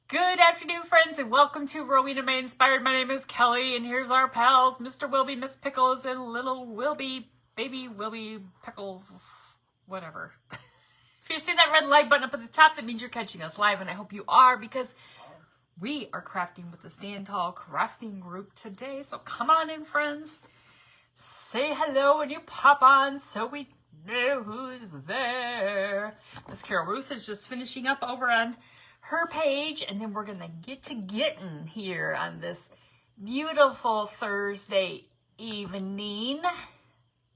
Good afternoon, friends, and welcome to Rowena May Inspired. My name is Kelly, and here's our pals, Mr. Wilby, Miss Pickles, and little Wilby, baby Wilby Pickles, whatever. If you see that red like button up at the top, that means you're catching us live, and I hope you are, because we are crafting with the Stand Tall Crafting Group today. So come on in, friends. Say hello when you pop on so we know who's there. Miss Carol Ruth is just finishing up over on her page, and then we're gonna get to getting here on this beautiful Thursday evening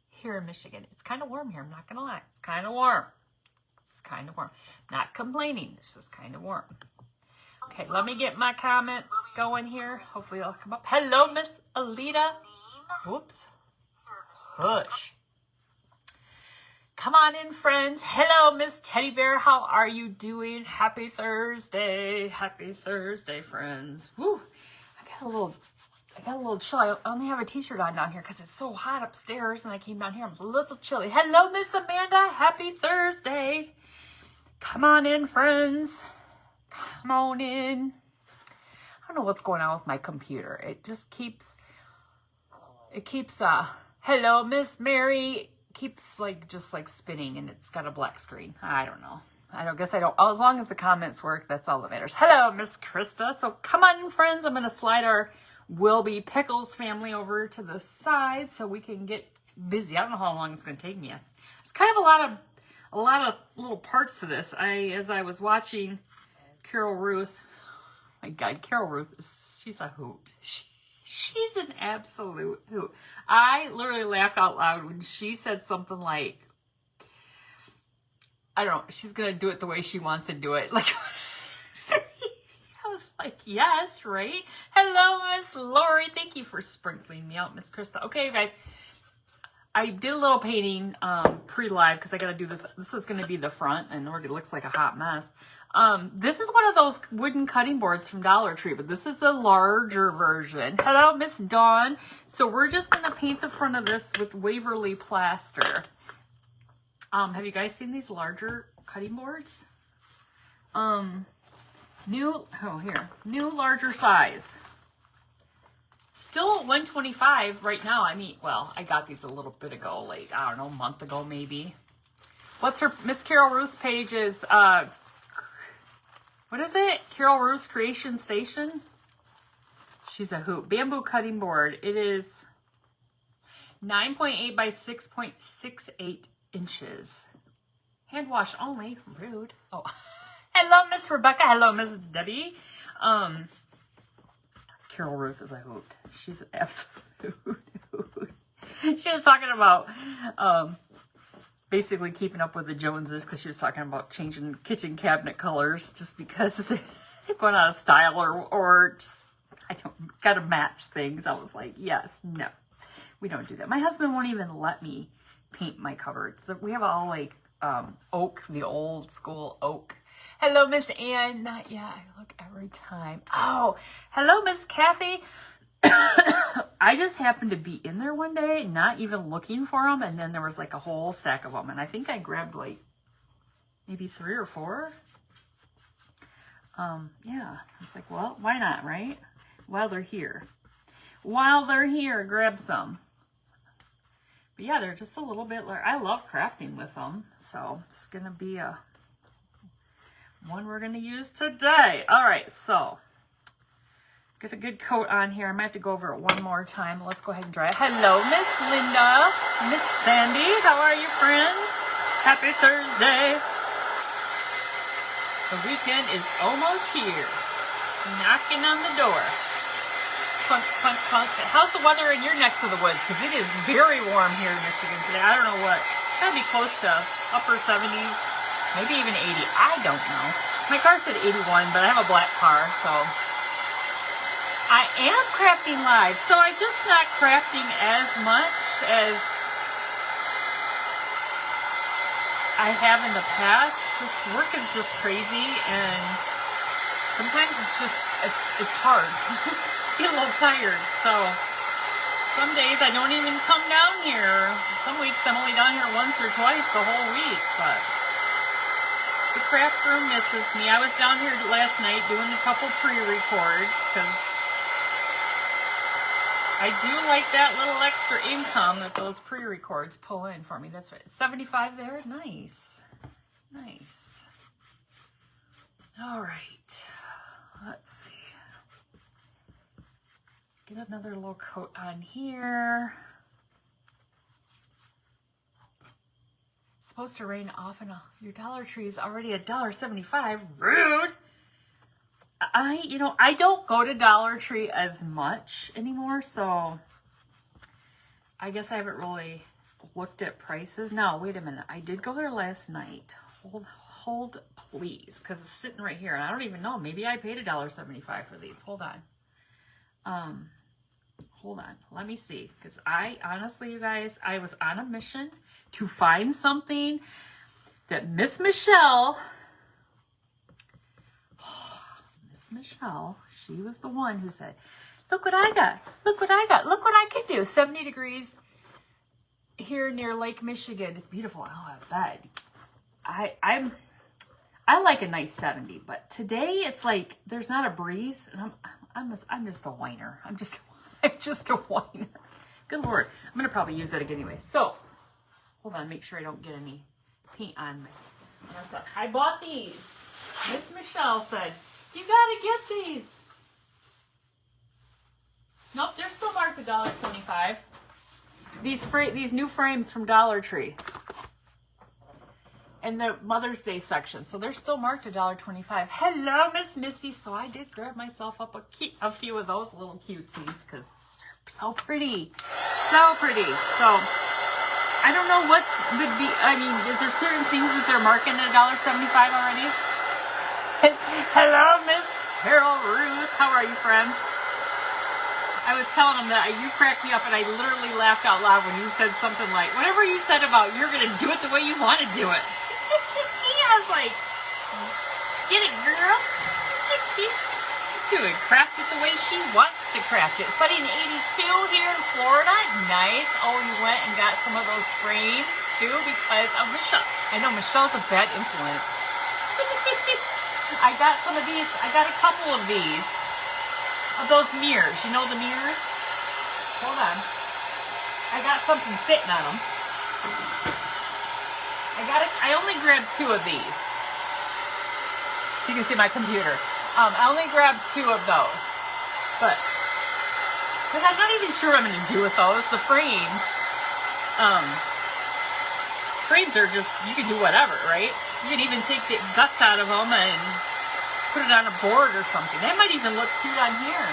here in Michigan. It's kind of warm here, I'm not gonna lie. It's kind of warm. Not complaining, it's just kind of warm. Okay, let me get my comments going here. Hopefully they'll come up. Hello, Miss Alita. Whoops. Hush. Come on in, friends. Hello, Miss Teddy Bear. How are you doing? Happy Thursday. Happy Thursday, friends. Woo. I got a little chill. I only have a t-shirt on down here because it's so hot upstairs, and I came down here. I'm a little chilly. Hello, Miss Amanda. Happy Thursday. Come on in, friends. Come on in. I don't know what's going on with my computer. It just keeps, hello, Miss Mary. Keeps just spinning, and it's got a black screen. I don't know. As long as the comments work, that's all that matters. Hello, Miss Krista. So come on, friends. I'm going to slide our Wilby Pickles family over to the side so we can get busy. I don't know how long it's going to take me. There's kind of a lot of little parts to this. As I was watching Carol Ruth, my God, Carol Ruth, she's a hoot. She's an absolute hoot. I literally laughed out loud when she said something like, I don't know, she's going to do it the way she wants to do it. I was like, yes, right? Hello, Miss Lori. Thank you for sprinkling me out, Miss Krista. Okay, you guys, I did a little painting pre-live because I got to do this. This is going to be the front, and it already looks like a hot mess. This is one of those wooden cutting boards from Dollar Tree, but this is the larger version. Hello, Miss Dawn. So we're just going to paint the front of this with Waverly plaster. Have you guys seen these larger cutting boards? New, larger size. Still at $125 right now. I mean, well, I got these a little bit ago, I don't know, a month ago maybe. What's her, Miss Carol Ruth's page is, what is it? Carol Ruth's Creation Station? She's a hoot. Bamboo cutting board. It is 9.8 by 6.68 inches. Hand wash only. Rude. Oh, hello, Miss Rebecca. Hello, Miss Debbie. Carol Ruth is a hoot. She's an absolute hoot. She was talking about basically keeping up with the Joneses because she was talking about changing kitchen cabinet colors just because they're going out of style or just, I don't, got to match things. I was like, yes, no, we don't do that. My husband won't even let me paint my cupboards. We have all oak, the old school oak. Hello, Miss Ann. Not yet. I look every time. Oh, hello, Miss Kathy. I just happened to be in there one day, not even looking for them, and then there was a whole stack of them, and I think I grabbed maybe 3 or 4. Yeah, it's well, why not, right? While they're here, grab some. But yeah, they're just a little bit. I love crafting with them, so it's gonna be one we're gonna use today. All right, so. Get a good coat on here. I might have to go over it one more time. Let's go ahead and dry it. Hello, Miss Linda. Miss Sandy. How are you, friends? Happy Thursday. The weekend is almost here. Knocking on the door. Clunk, clunk, clunk. How's the weather in your necks of the woods? Because it is very warm here in Michigan today. I don't know what. It's got to be close to upper 70s. Maybe even 80. I don't know. My car said 81, but I have a black car, so... I am crafting live, so I'm just not crafting as much as I have in the past. Just work is just crazy, and sometimes it's hard. I feel a little tired, so some days I don't even come down here. Some weeks I'm only down here once or twice the whole week, but The craft room misses me. I was down here last night doing a couple pre-records because I do like that little extra income that those pre-records pull in for me. That's right. 75 there. Nice. Nice. All right. Let's see. Get another little coat on here. It's supposed to rain off and your Dollar Tree is already $1.75. Rude. I don't go to Dollar Tree as much anymore, so I guess I haven't really looked at prices. Now, wait a minute. I did go there last night. Hold please, because it's sitting right here, and I don't even know. Maybe I paid $1.75 for these. Hold on. Hold on. Let me see, because honestly, you guys, I was on a mission to find something that Miss Michelle, she was the one who said, look what I got. Look what I got. Look what I can do. 70 degrees here near Lake Michigan. It's beautiful. Oh, I bet. I like a nice 70, but today it's like there's not a breeze, and I'm just a whiner. I'm just a whiner. Good Lord. I'm gonna probably use that again anyway. So hold on, make sure I don't get any paint on my. I bought these. Miss Michelle said, you gotta get these. Nope, they're still marked $1.25. These new frames from Dollar Tree. In the Mother's Day section. So they're still marked $1.25. Hello, Miss Misty. So I did grab myself up a few of those little cutesies because they're so pretty. So pretty. So I don't know what would be, is there certain things that they're marking at $1.75 already? Hello, Miss Carol Ruth. How are you, friend? I was telling them that you cracked me up, and I literally laughed out loud when you said something like, whatever you said about you're going to do it the way you want to do it. I was like, get it, girl. Doing craft it the way she wants to craft it. Sunny in 82 here in Florida. Nice. Oh, you went and got some of those frames too because of Michelle. I know Michelle's a bad influence. I got some of these. I got a couple of these. Of those mirrors. You know the mirrors? Hold on. I got something sitting on them. I only grabbed 2 of these. You can see my computer. I only grabbed 2 of those. But I'm not even sure what I'm going to do with those. The frames. Frames are just, you can do whatever, right? You can even take the guts out of them and put it on a board or something. That might even look cute on here.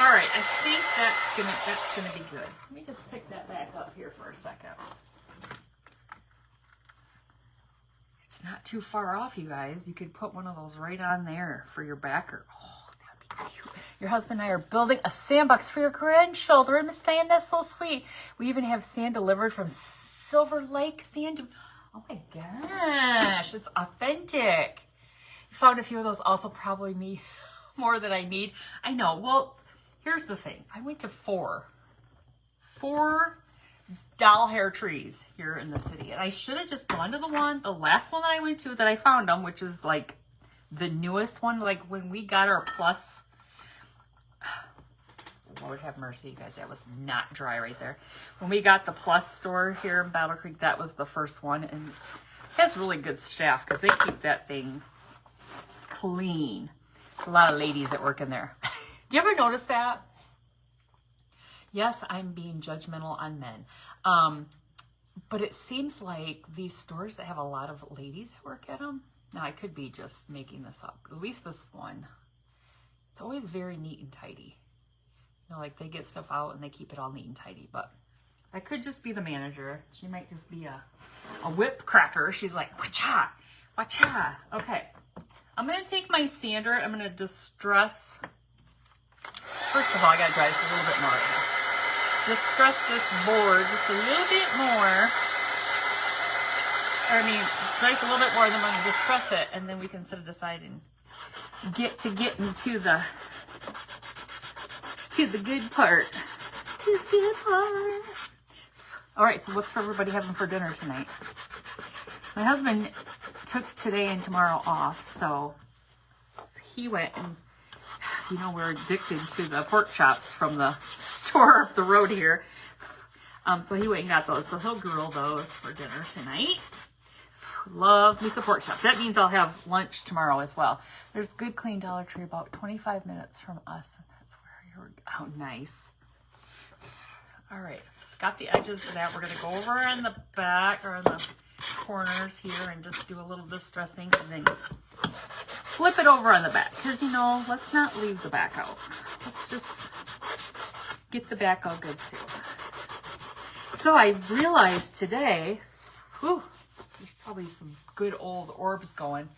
All right, I think that's gonna be good. Let me just pick that back up here for a second. It's not too far off, you guys. You could put one of those right on there for your backer. Oh, that'd be cute. Your husband and I are building a sandbox for your grandchildren. Miss Diane, that's so sweet. We even have sand delivered from Silver Lake Sand. Oh my gosh, it's authentic. You found a few of those, also probably me more than I need. I know. Well, here's the thing. I went to four doll hair trees here in the city. And I should have just gone to the last one that I went to that I found them, which is like the newest one. Like when we got our plus, Lord have mercy, you guys, that was not dry right there. When we got the plus store here in Battle Creek, that was the first one. And it has really good staff because they keep that thing clean. A lot of ladies that work in there. Do you ever notice that? Yes, I'm being judgmental on men. But it seems like these stores that have a lot of ladies that work at them, now I could be just making this up, at least this one, it's always very neat and tidy. You know, like they get stuff out and they keep it all neat and tidy, but I could just be the manager. She might just be a whip cracker. She's like, wacha, wacha. Okay, I'm gonna take my sander, I'm gonna distress. First of all, I gotta dry this a little bit more right now. Distress this board just a little bit more. Dice a little bit more, then I'm going to distress it, and then we can set it aside and get into the good part. To the good part. All right, so what's for everybody having for dinner tonight? My husband took today and tomorrow off, so he went and, you know, we're addicted to the pork chops from the store up the road here. So he went and got those. So he'll grill those for dinner tonight. Love me some pork chops. That means I'll have lunch tomorrow as well. There's good, clean Dollar Tree about 25 minutes from us. And that's where you're, oh, nice. All right. Got the edges of that. We're going to go over in the back or in the corners here and just do a little distressing and then flip it over on the back. Because, you know, let's not leave the back out. Let's just get the back all good too. So I realized today, whew, there's probably some good old orbs going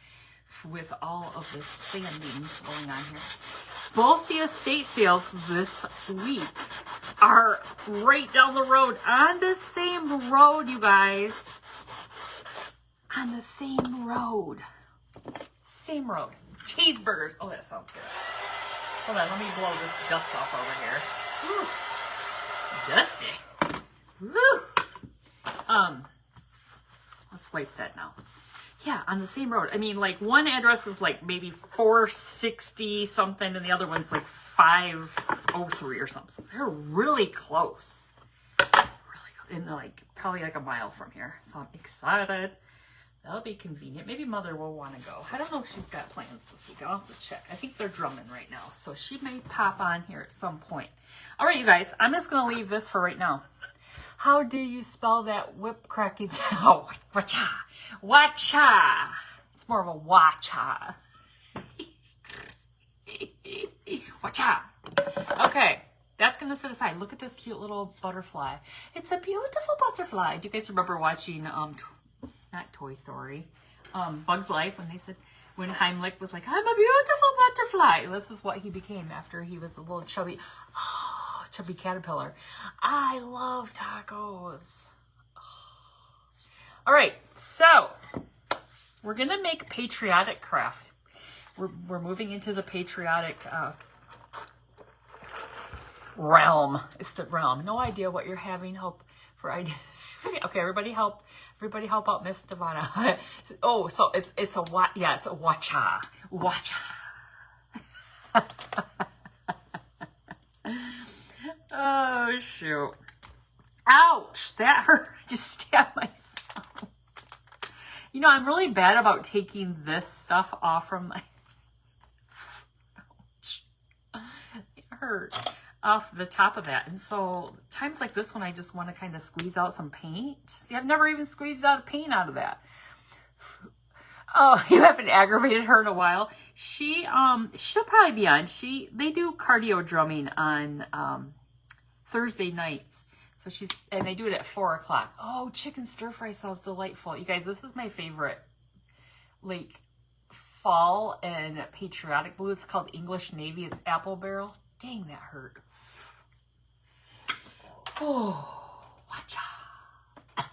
with all of this sanding going on here. Both the estate sales this week are right down the road on the same road, you guys. On the same road. Same road. Cheeseburgers. Oh, that sounds good. Hold on, let me blow this dust off over here. Whew. Dusty. Woo! Let's wipe that now. Yeah, on the same road. I mean, like, one address is like maybe 460 something, and the other one's like 503 or something. They're really close. Really close. And they're like probably like a mile from here. So I'm excited. That'll be convenient. Maybe Mother will want to go. I don't know if she's got plans this week. I'll have to check. I think they're drumming right now, so she may pop on here at some point. All right, you guys. I'm just going to leave this for right now. How do you spell that whip cracking sound? Oh, wacha. Wacha. It's more of a wacha. Wacha. Okay, that's going to sit aside. Look at this cute little butterfly. It's a beautiful butterfly. Do you guys remember watching, not Toy Story, Bug's Life, when they said, when Heimlich was like, I'm a beautiful butterfly. This is what he became after he was a little chubby. Chubby caterpillar. I love tacos. All right, so we're gonna make patriotic craft. We're moving into the patriotic realm. It's the realm. No idea what you're having. Hope for idea. Okay, everybody help out Miss Devana. Oh, so it's a what? Yeah, it's a wacha. Wacha. Oh, shoot. Ouch, that hurt. I just stabbed myself. You know, I'm really bad about taking this stuff off from my... Ouch. It hurt. Off the top of that. And so, times like this when I just want to kind of squeeze out some paint. See, I've never even squeezed out paint out of that. Oh, you haven't aggravated her in a while. She'll probably be on. They do cardio drumming on Thursday nights. So and they do it at 4 o'clock. Oh, chicken stir fry sounds delightful. You guys, this is my favorite, like, fall and patriotic blue. It's called English Navy. It's apple barrel. Dang, that hurt. Oh, watch out.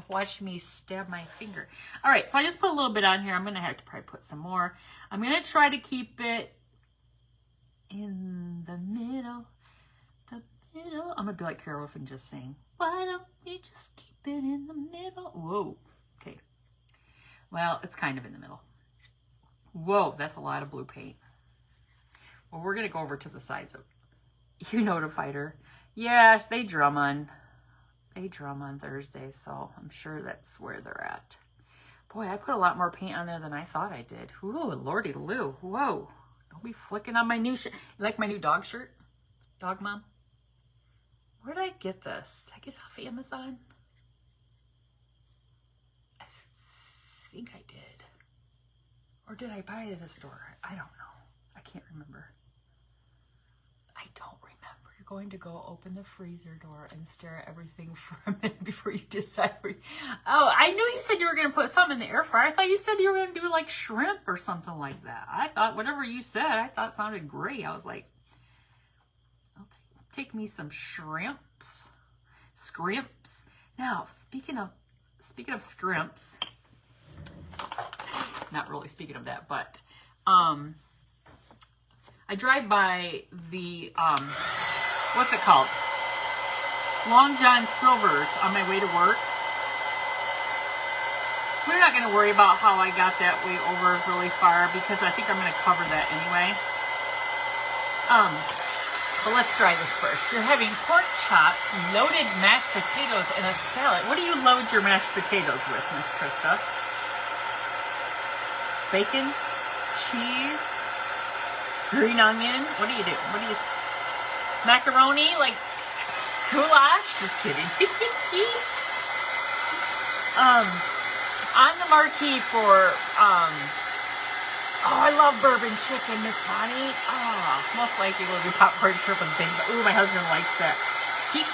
Watch me stab my finger. All right, so I just put a little bit on here. I'm going to have to probably put some more. I'm going to try to keep it in the middle. I'm going to be like Carol and just sing. Why don't you just keep it in the middle? Whoa. Okay. Well, it's kind of in the middle. Whoa, that's a lot of blue paint. Well, we're going to go over to the sides of... You notified her. Yeah, they drum on Thursday, so I'm sure that's where they're at. Boy, I put a lot more paint on there than I thought I did. Ooh, lordy Lou. Whoa. Don't be flicking on my new shirt. You like my new dog shirt? Dog mom? Where did I get this? Did I get it off Amazon? I think I did. Or did I buy it at a store? I don't know. I can't remember. I don't remember. You're going to go open the freezer door and stare at everything for a minute before you decide. Oh, I knew you said you were going to put something in the air fryer. I thought you said you were going to do like shrimp or something like that. I thought whatever you said, I thought sounded great. I was like, I'll take me some shrimps. Scrimps. Now, speaking of scrimps, not really speaking of that, but I drive by the what's it called? Long John Silver's on my way to work. We're not going to worry about how I got that way over really far because I think I'm going to cover that anyway. But let's try this first. You're having pork chops, loaded mashed potatoes, and a salad. What do you load your mashed potatoes with, Miss Krista? Bacon, cheese, green onion. What do you do? Macaroni, like goulash? Just kidding. On the marquee for, oh, I love bourbon chicken, Miss Bonnie. Oh, most likely will be popcorn shrimp and bang. Ooh, my husband likes that. He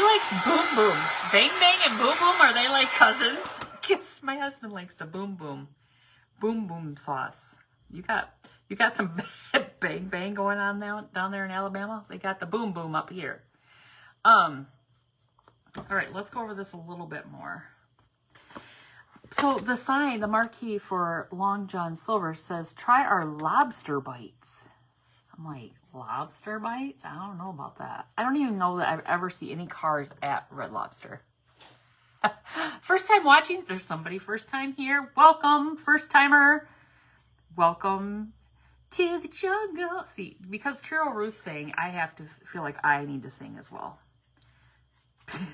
likes boom boom. Bang bang and boom boom, are they like cousins? Guess my husband likes the boom boom. Boom boom sauce. You got some bang bang going on down there in Alabama? They got the boom boom up here. All right, let's go over this a little bit more. So the marquee for Long John Silver says, try our lobster bites. I'm like, lobster bites? I don't know about that. I don't even know that I've ever seen any cars at Red Lobster. First time watching, if there's somebody first time here, welcome, first timer. Welcome to the jungle. See, because Carol Ruth sang, I have to feel like I need to sing as well.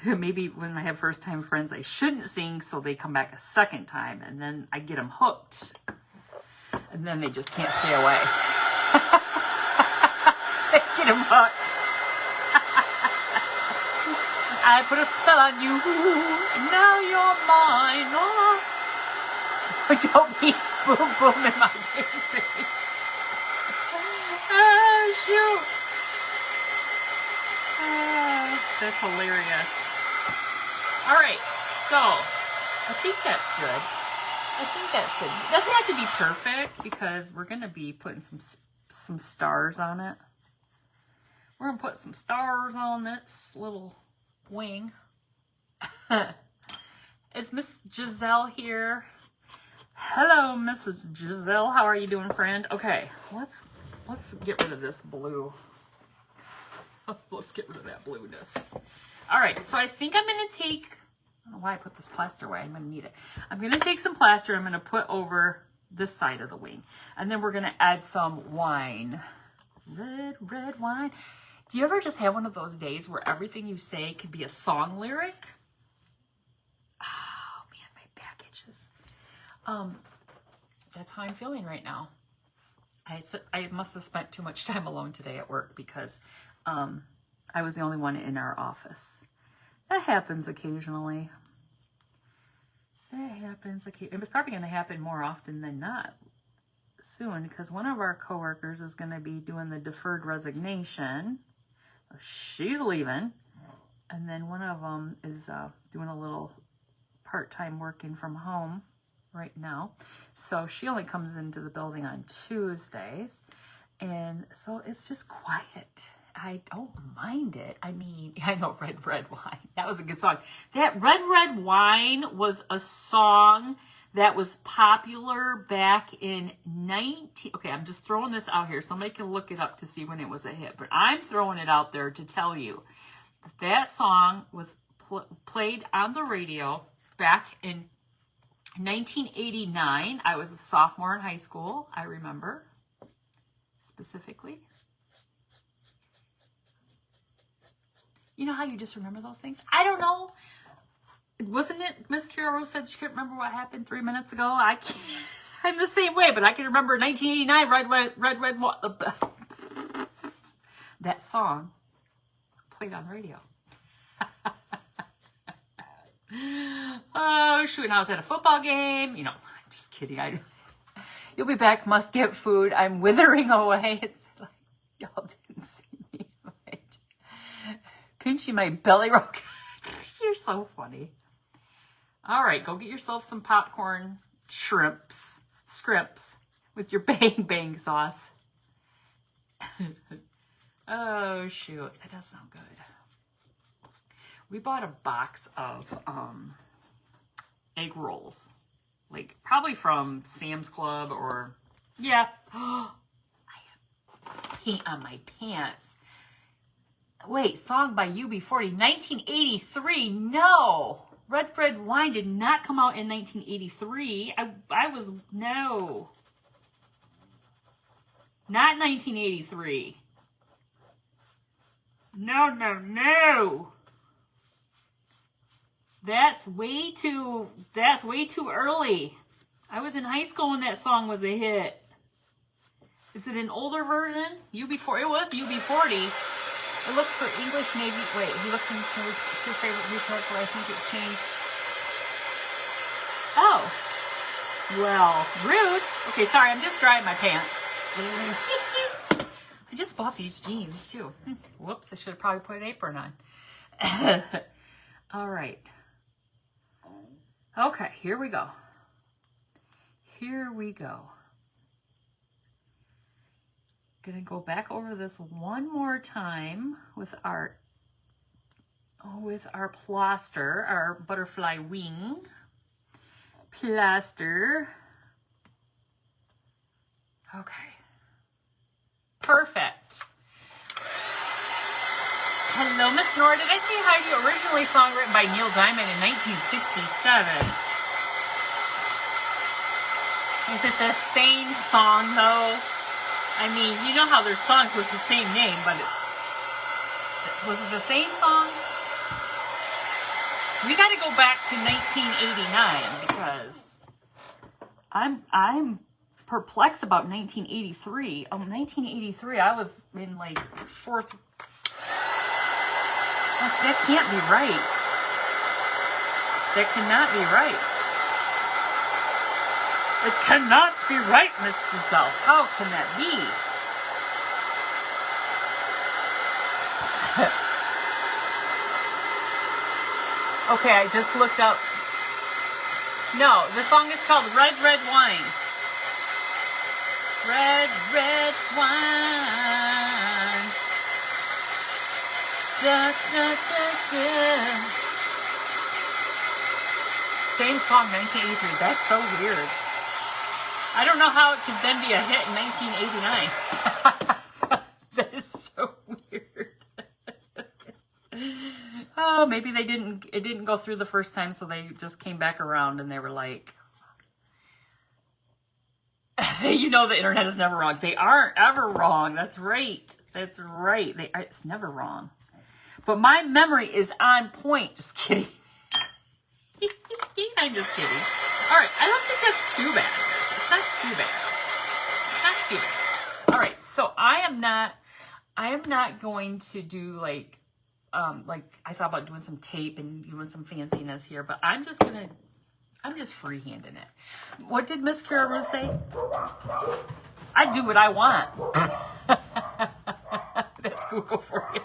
Maybe when I have first time friends, I shouldn't sing, so they come back a second time, and then I get them hooked, and then they just can't stay away. They get them hooked. I put a spell on you, and now you're mine. Oh. Don't be boom boom in my face. Oh, shoot. That's hilarious. All right, so I think that's good. It doesn't have to be perfect because we're going to be putting some stars on it. We're going to put some stars on this little wing. Is Miss Giselle here? Hello, Mrs. Giselle. How are you doing, friend? Okay, let's get rid of this blue. Let's get rid of that blueness. All right, so I think I'm going to take, I don't know why I put this plaster away. I'm going to need it. I'm going to take some plaster. I'm going to put over this side of the wing. And then we're going to add some wine. Red wine. Do you ever just have one of those days where everything you say could be a song lyric? Oh, man, my back itches. That's how I'm feeling right now. I must have spent too much time alone today at work because I was the only one in our office. That happens occasionally. It was probably going to happen more often than not soon because one of our coworkers is going to be doing the deferred resignation. She's leaving. And then one of them is doing a little part-time working from home right now. So she only comes into the building on Tuesdays. And so it's just quiet. I don't mind it. I mean, I know Red Wine. That was a good song. That Red Wine was a song that was popular back in okay, I'm just throwing this out here. Somebody can look it up to see when it was a hit. But I'm throwing it out there to tell you that song was played on the radio back in 1989. I was a sophomore in high school, I remember specifically. You know how you just remember those things? I don't know. Wasn't it Miss Carol Rose said she couldn't remember what happened 3 minutes ago? I'm the same way, but I can remember 1989, Red, that song played on the radio. Oh, shoot. And I was at a football game. You know, I'm just kidding. You'll be back, must get food. I'm withering away. It's like, y'all didn't see me. Pinchy my belly rock. You're so funny. All right, go get yourself some popcorn shrimps with your bang bang sauce. Oh, shoot. That does sound good. We bought a box of egg rolls. Like, probably from Sam's Club or, yeah. I have paint on my pants. Wait, song by UB40, 1983. No. Red Red Wine did not come out in 1983. I was, no. Not 1983. No, no, no. That's way too early. I was in high school when that song was a hit. Is it an older version? UB40. It was UB40. I looked for English Navy. Wait, he looked into your favorite record, but I think it's changed. Oh. Well, rude. Okay, sorry, I'm just drying my pants. I just bought these jeans, too. Whoops, I should have probably put an apron on. All right. Okay, here we go. Here we go. Gonna go back over this one more time with our plaster, our butterfly wing plaster. Okay, perfect. Hello, Miss Nora. Did I say hi to you? Originally song written by Neil Diamond in 1967. Is it the same song though? I mean, you know how there's songs with the same name, but was it the same song? We got to go back to 1989 because I'm perplexed about 1983. 1983, I was in like fourth. That can't be right. That cannot be right. It cannot be right, Miss Giselle. How can that be? Okay, I just looked up. No, the song is called Red Red Wine. Red Red Wine. Da, da, da, da. Same song, 1983. That's so weird. I don't know how it could then be a hit in 1989. That is so weird. Oh, maybe it didn't go through the first time, so they just came back around and they were like, you know, the internet is never wrong. They aren't ever wrong. That's right. That's right. It's never wrong. But my memory is on point. Just kidding. I'm just kidding. All right. I don't think that's too bad. It's not too bad. It's not too bad. All right. So I am not going to do like I thought about doing some tape and doing some fanciness here, but I'm just freehanding it. What did Miss Kara say? I do what I want. That's Google for you.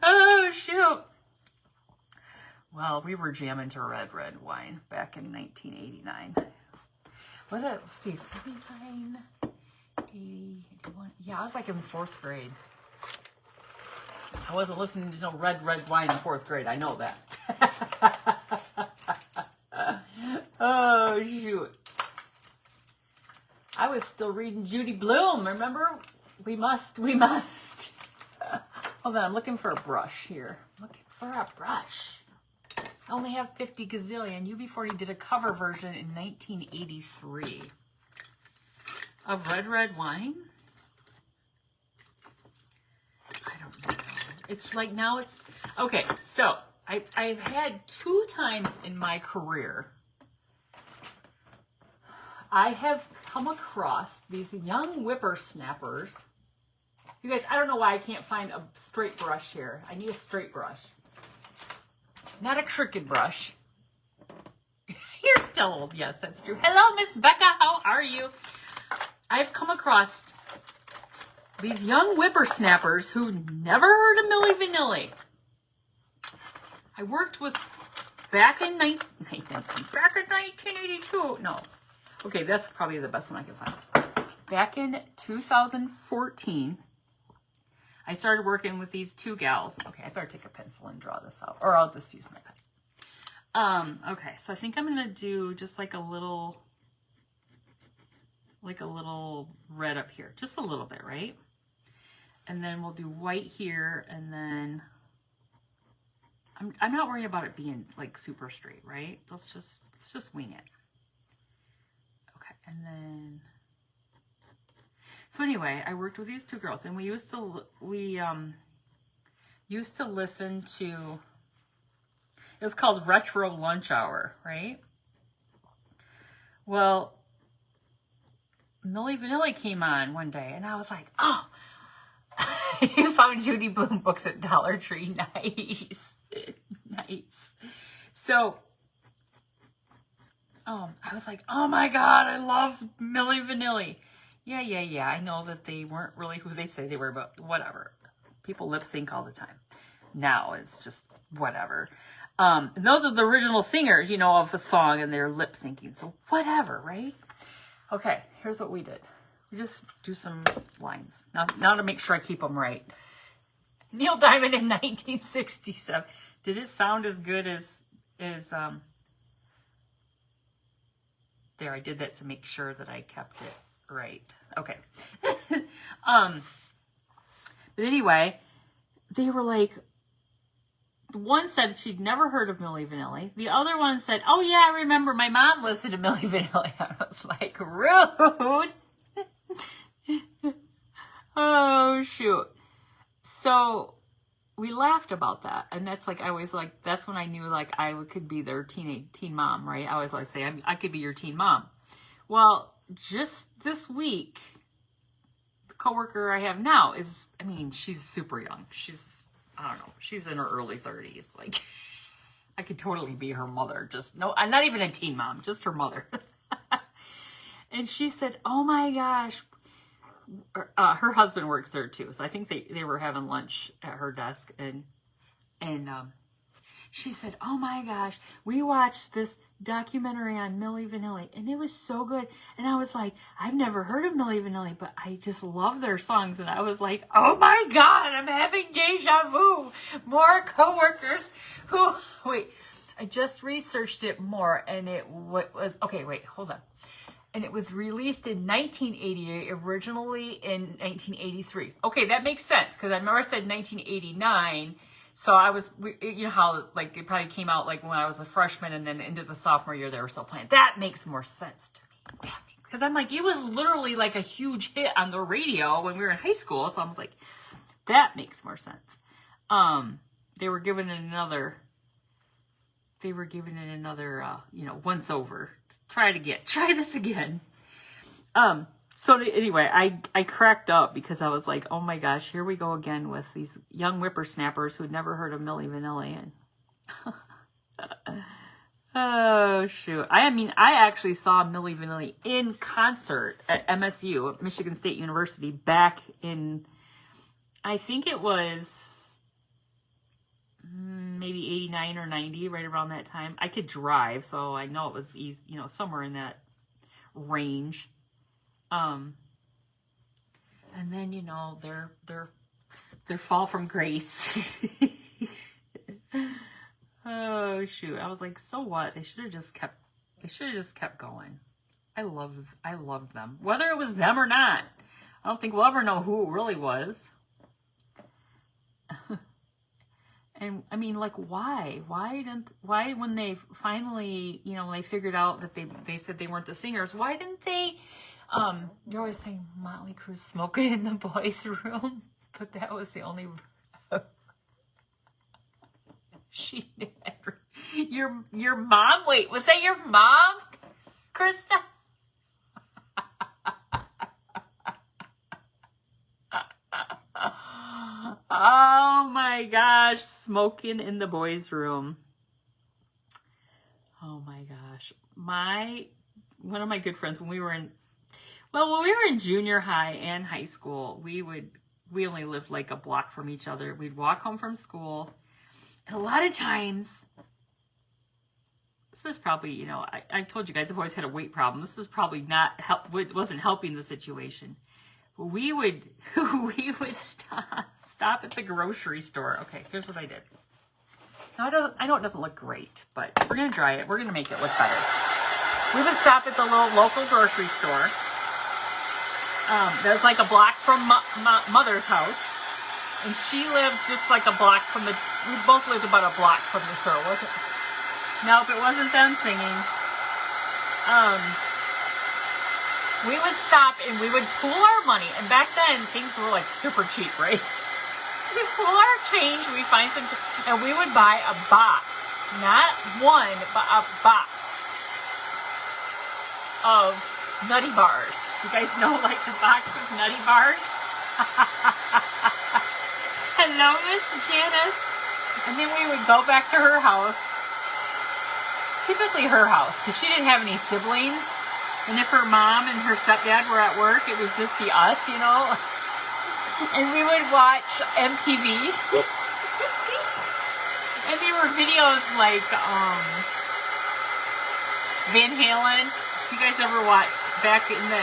Oh, shoot. Well, we were jamming to Red Red Wine back in 1989. What did I see? 79, 80, 81. Yeah, I was like in 4th grade. I wasn't listening to no Red Red Wine in 4th grade. I know that. Oh, shoot. I was still reading Judy Blume. Remember? We must. Hold on. I'm looking for a brush here. Looking for a brush. I only have 50 gazillion. UB40 did a cover version in 1983 of Red Red Wine. I don't know. It's like now it's... Okay, so I've had 2 times in my career I have come across these young whippersnappers. You guys, I don't know why I can't find a straight brush here. I need a straight brush. Not a crooked brush. You're still old. Yes, that's true. Hello, Miss Becca. How are you? I've come across these young whippersnappers who never heard of Milli Vanilli. I worked with back in 1982. No. Okay, that's probably the best one I can find. Back in 2014, I started working with these 2 gals. Okay, I better take a pencil and draw this out, or I'll just use my pen. Okay, so I think I'm gonna do just like a little red up here, just a little bit, right? And then we'll do white here, and then I'm not worried about it being like super straight, right? Let's just wing it. Okay, and then so anyway, I worked with these two girls, and we used to listen to, it was called Retro Lunch Hour, right? Well, Milli Vanilli came on one day, and I was like, oh, you found Judy Blume books at Dollar Tree. Nice. Nice. So, I was like, oh my God, I love Milli Vanilli. Yeah. I know that they weren't really who they say they were, but whatever. People lip sync all the time. Now it's just whatever. And those are the original singers, you know, of a song, and they're lip syncing. So whatever, right? Okay, here's what we did. We just do some lines. Now to make sure I keep them right. Neil Diamond in 1967. Did it sound as good as there, I did that to make sure that I kept it right. Okay. But anyway, they were like, one said she'd never heard of Milli Vanilli. The other one said, oh yeah, I remember my mom listened to Milli Vanilli. I was like, rude. Oh, shoot. So we laughed about that. And that's like, I always like, that's when I knew like I could be their teen mom, right? I always like say, I could be your teen mom. Well, just this week, the coworker I have now is, I mean, she's super young. She's, I don't know, she's in her early 30s. Like, I could totally be her mother. Just, no, I'm not even a teen mom, just her mother. And she said, oh my gosh, her husband works there too. So I think they were having lunch at her desk. And she said, oh my gosh, we watched this documentary on Milli Vanilli, and it was so good. And I was like, I've never heard of Milli Vanilli, but I just love their songs. And I was like, oh my God, I'm having deja vu. More coworkers who, wait, I just researched it more, and it was, okay, wait, hold on. And it was released in 1988, originally in 1983. Okay, that makes sense, because I remember I said 1989. So I was, you know how, like, it probably came out, like, when I was a freshman, and then into the sophomore year, they were still playing. That makes more sense to me. Because I'm like, it was literally, like, a huge hit on the radio when we were in high school. So I was like, that makes more sense. They were given it another, you know, once over. Try this again. So anyway, I cracked up because I was like, oh my gosh, here we go again with these young whippersnappers who had never heard of Milli Vanilli. And oh, shoot. I mean, I actually saw Milli Vanilli in concert at MSU, Michigan State University, back in, I think it was maybe 89 or 90, right around that time. I could drive, so I know it was, you know, somewhere in that range. And then, you know, their fall from grace. Oh shoot. I was like, so what? They should have just kept going. I loved them. Whether it was them or not. I don't think we'll ever know who it really was. And I mean, like, why when they finally, you know, they figured out that they said they weren't the singers, why didn't they, you're always saying Motley Crue smoking in the boys' room, but that was the only, she did. Your mom, wait, was that your mom, Krista? Oh my gosh, smoking in the boys' room. Oh my gosh. One of my good friends, when we were in junior high and high school, we only lived like a block from each other. We'd walk home from school. And a lot of times, this is probably, you know, I told you guys I've always had a weight problem. This is probably wasn't helping the situation. We would stop at the grocery store. Okay, here's what I did. Now, I know it doesn't look great, but we're going to dry it. We're going to make it look better. We would stop at the little local grocery store. That was like a block from Mother's house. And she lived just like a block from the, we both lived about a block from the store, wasn't it? Nope, it wasn't them singing. We would stop and we would pool our money. And back then, things were like super cheap, right? We'd pool our change, we'd find some, and we would buy a box. Not one, but a box of Nutty Bars. You guys know, like, the box of Nutty Bars? Hello, Miss Janice. And then we would go back to her house. Typically her house, because she didn't have any siblings. And if her mom and her stepdad were at work, it would just be us, you know. And we would watch MTV. And there were videos like Van Halen. You guys ever watched back in the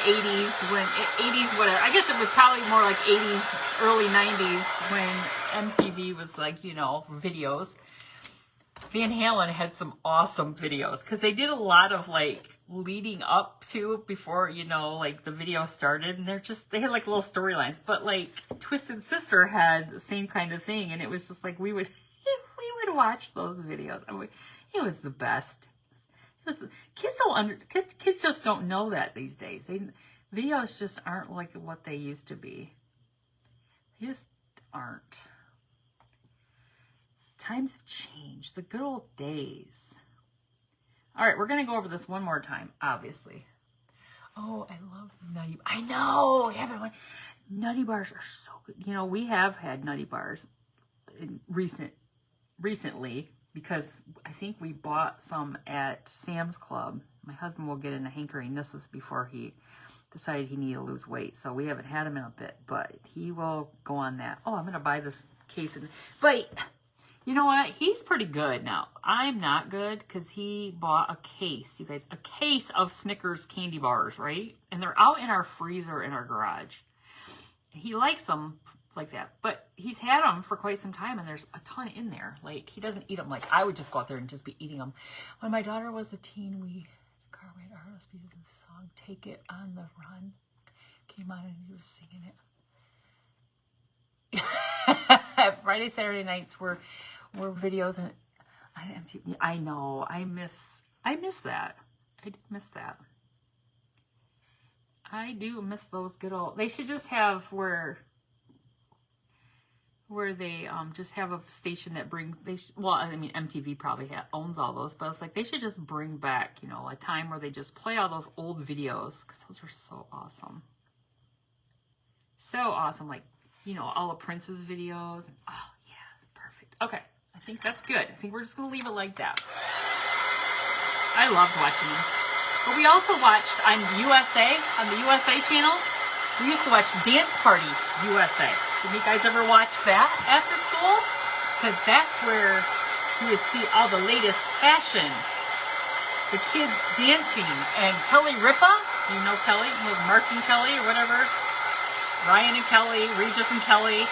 80s when 80s whatever? I guess it was probably more like 80s, early 90s when MTV was like, you know, videos. Van Halen had some awesome videos because they did a lot of like leading up to before, you know, like the video started, and they had like little storylines. But like Twisted Sister had the same kind of thing, and it was just like we would watch those videos. I mean, it was the best. Kids just don't know that these days. Videos just aren't like what they used to be. They just aren't. Times have changed. The good old days. All right, we're going to go over this one more time, obviously. Oh, I love Nutty. I know. Everyone. Nutty Bars are so good. You know, we have had Nutty Bars recently because I think we bought some at Sam's Club. My husband will get in a hankering. This is before he decided he needed to lose weight. So we haven't had him in a bit, but he will go on that. Oh, I'm going to buy this case. But you know what? He's pretty good now. I'm not good because he bought a case, you guys, a case of Snickers candy bars, right? And they're out in our freezer in our garage. He likes them like that, but he's had them for quite some time, and there's a ton in there. Like, he doesn't eat them like I would just go out there and just be eating them. When my daughter was a teen, Carmen RSB, the song "Take It on the Run" came on, and he was singing it. Friday, Saturday nights were videos and on MTV. I know. I miss that. I did miss that. I do miss those good old. They should just have where they just have a station that brings. Well, I mean, MTV probably owns all those, but it's like they should just bring back, you know, a time where they just play all those old videos because those are so awesome. So awesome, like, you know, all of Prince's videos. Oh yeah, perfect. Okay. I think that's good. I think we're just going to leave it like that. I loved watching them. But we also watched on the USA channel, we used to watch Dance Party USA. Did you guys ever watch that after school? Because that's where you would see all the latest fashion. The kids dancing. And Kelly Ripa, you know Kelly? Mark and Kelly or whatever. Ryan and Kelly, Regis and Kelly.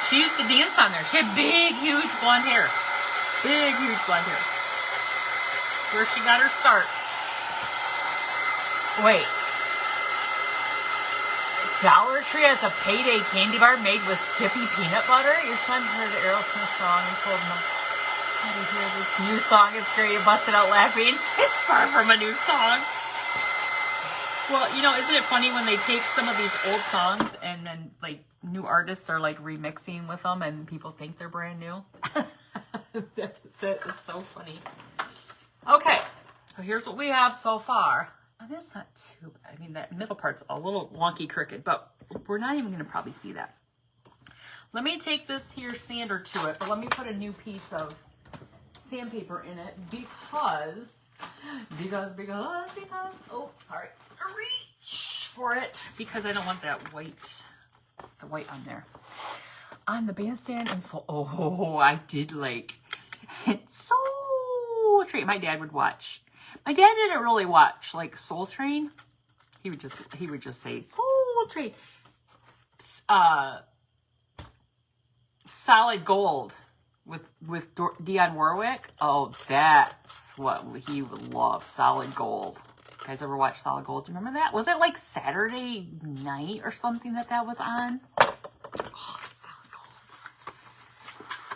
She used to dance on there. She had big, huge blonde hair. Big, huge blonde hair. Where she got her start. Wait. Dollar Tree has a payday candy bar made with Skippy peanut butter? Your son heard the Aerosmith song and told him how to hear this new song. It's great. He busted out laughing. It's far from a new song. Well, you know, isn't it funny when they take some of these old songs and then, like, new artists are, like, remixing with them and people think they're brand new? That is so funny. Okay, so here's what we have so far. And it's not too bad. I mean, that middle part's a little wonky crooked, but we're not even going to probably see that. Let me take this here sander to it, but let me put a new piece of sandpaper in it because, oh, sorry. Reach for it because I don't want that the white on there. On the bandstand and oh, I did like Soul Train. My dad would watch. My dad didn't really watch like Soul Train. He would just say Soul Train. Solid Gold with Dionne Warwick. Oh, that's what he would love. Solid Gold. You guys ever watch Solid Gold? Do you remember that? Was it like Saturday night or something that was on? Oh, Solid Gold.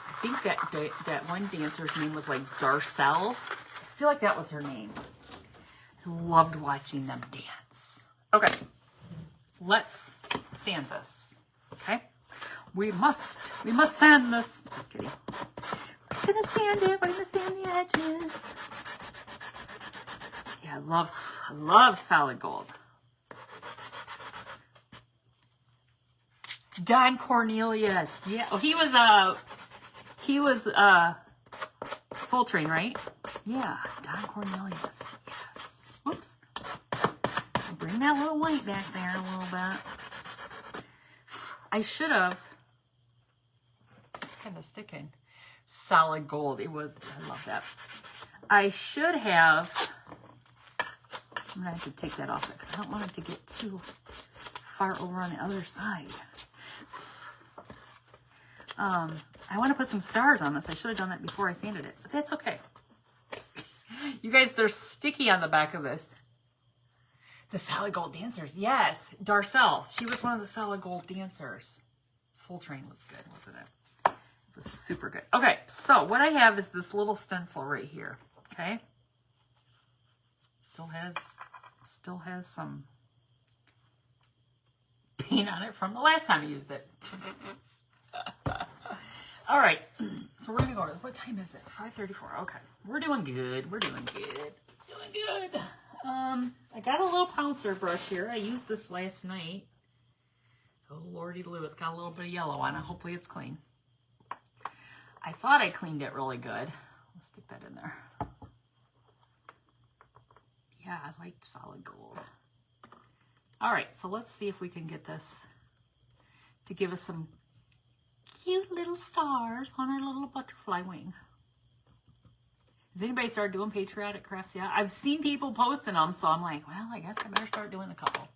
I think that one dancer's name was like Darcel. I feel like that was her name. I loved watching them dance. Okay, let's sand this. Okay, we must sand this. Just kidding. We're gonna sand it. We're gonna sand the edges. Yeah, I love Solid Gold. Don Cornelius. Yeah. Oh, he was Soul Train, right? Yeah, Don Cornelius. Yes. Whoops. Bring that little white back there a little bit. I should have. It's kind of sticking. Solid Gold. It was. I love that. I should have. I'm going to have to take that off because I don't want it to get too far over on the other side. I want to put some stars on this. I should have done that before I sanded it, but that's okay. You guys, they're sticky on the back of this. The Solid Gold dancers. Yes. Darcel. She was one of the Solid Gold dancers. Soul Train was good, wasn't it? It was super good. Okay, so what I have is this little stencil right here. Okay. Still has some paint on it from the last time I used it. All right, so we're gonna go. What time is it? 5:34. Okay, we're doing good. We're doing good. Doing good. I got a little pouncer brush here. I used this last night. Oh lordy Lou, it's got a little bit of yellow on it. Hopefully it's clean. I thought I cleaned it really good. Let's stick that in there. Yeah, I liked Solid Gold. All right, so let's see if we can get this to give us some cute little stars on our little butterfly wing. Has anybody started doing Patriotic crafts yet? I've seen people posting them, so I'm like, well, I guess I better start doing a couple.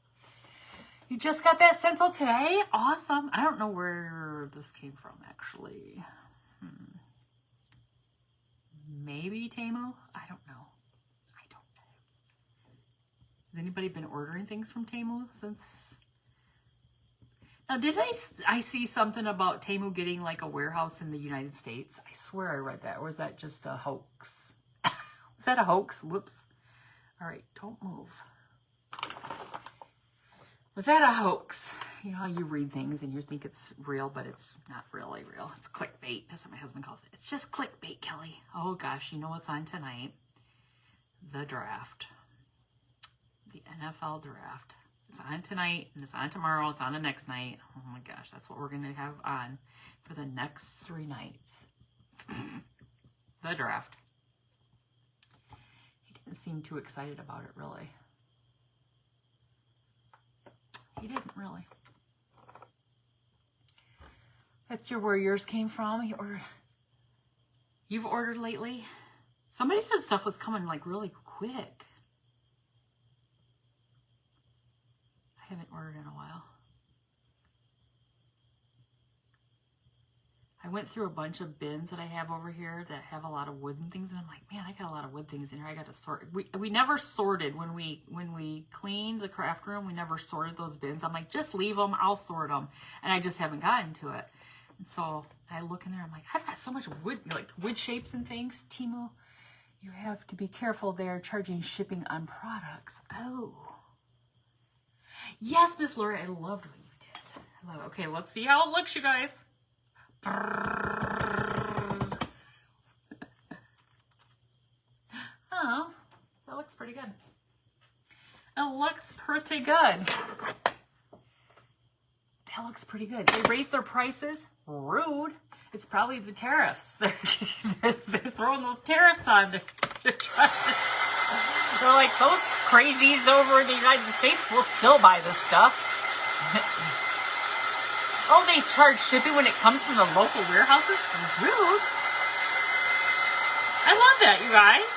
You just got that stencil today? Awesome. I don't know where this came from, actually. Maybe Temu? I don't know. Has anybody been ordering things from Temu since? Now, did I see something about Temu getting like a warehouse in the United States? I swear I read that. Or was that just a hoax? Was that a hoax? Whoops. All right, don't move. Was that a hoax? You know how you read things and you think it's real, but it's not really real. It's clickbait. That's what my husband calls it. It's just clickbait, Kelly. Oh gosh, you know what's on tonight? The draft. The NFL draft. It's on tonight and it's on tomorrow. It's on the next night. Oh my gosh, that's what we're going to have on for the next 3 nights. The draft. He didn't seem too excited about it, really. He didn't really. That's where yours came from. You've ordered lately? Somebody said stuff was coming like really quick. I haven't ordered in a while. I went through a bunch of bins that I have over here that have a lot of wooden things, and I'm like, man, I got a lot of wood things in here. I got to sort. We never sorted when we cleaned the craft room. We never sorted those bins. I'm like, just leave them. I'll sort them, and I just haven't gotten to it. And so I look in there. I'm like, I've got so much wood, like wood shapes and things. Temu, you have to be careful. They're charging shipping on products. Oh. Yes, Miss Laura, I loved what you did. I love it. Okay, let's see how it looks, you guys. Oh, that looks pretty good. It looks pretty good. That looks pretty good. They raised their prices. Rude. It's probably the tariffs. They're throwing those tariffs on. They're like, those crazies over in the United States will still buy this stuff. Oh, they charge shipping when it comes from the local warehouses? Rude. I love that, you guys.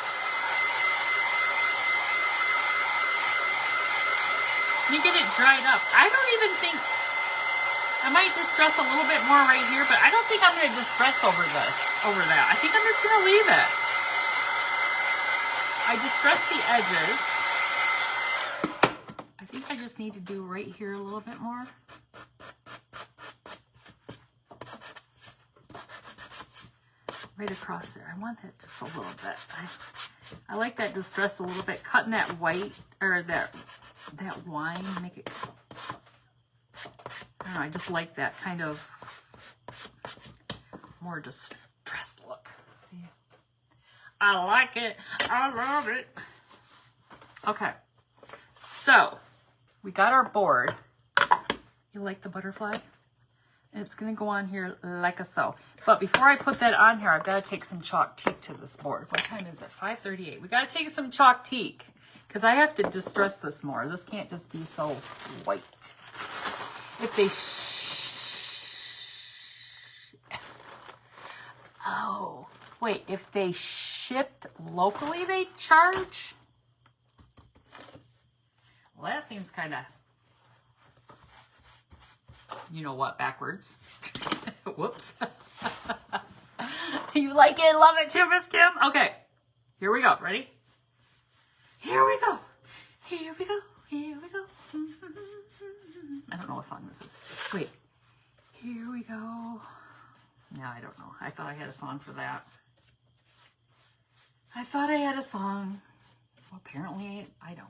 You get it dried up. I don't even think... I might distress a little bit more right here, but I don't think I'm going to distress over that. I think I'm just going to leave it. I distress the edges. I just need to do right here a little bit more. Right across there. I want that just a little bit. I like that distressed a little bit. Cutting that white, or that wine, make it, I don't know, I just like that kind of more distressed look. See? I like it. I love it. Okay. So, we got our board. You like the butterfly? And it's going to go on here like a so. But before I put that on here, I've got to take some chalk teak to this board. What time is it? 5:38. We got to take some chalk teak because I have to distress this more. This can't just be so white. If they oh, wait, if they shipped locally, they charge? Well, that seems kind of, you know what, backwards. Whoops. You like it? Love it too, Miss Kim? Okay, here we go. Ready? Here we go. Here we go. Here we go. I don't know what song this is. Wait. Here we go. No, I don't know. I thought I had a song for that. I thought I had a song. Well, apparently I don't.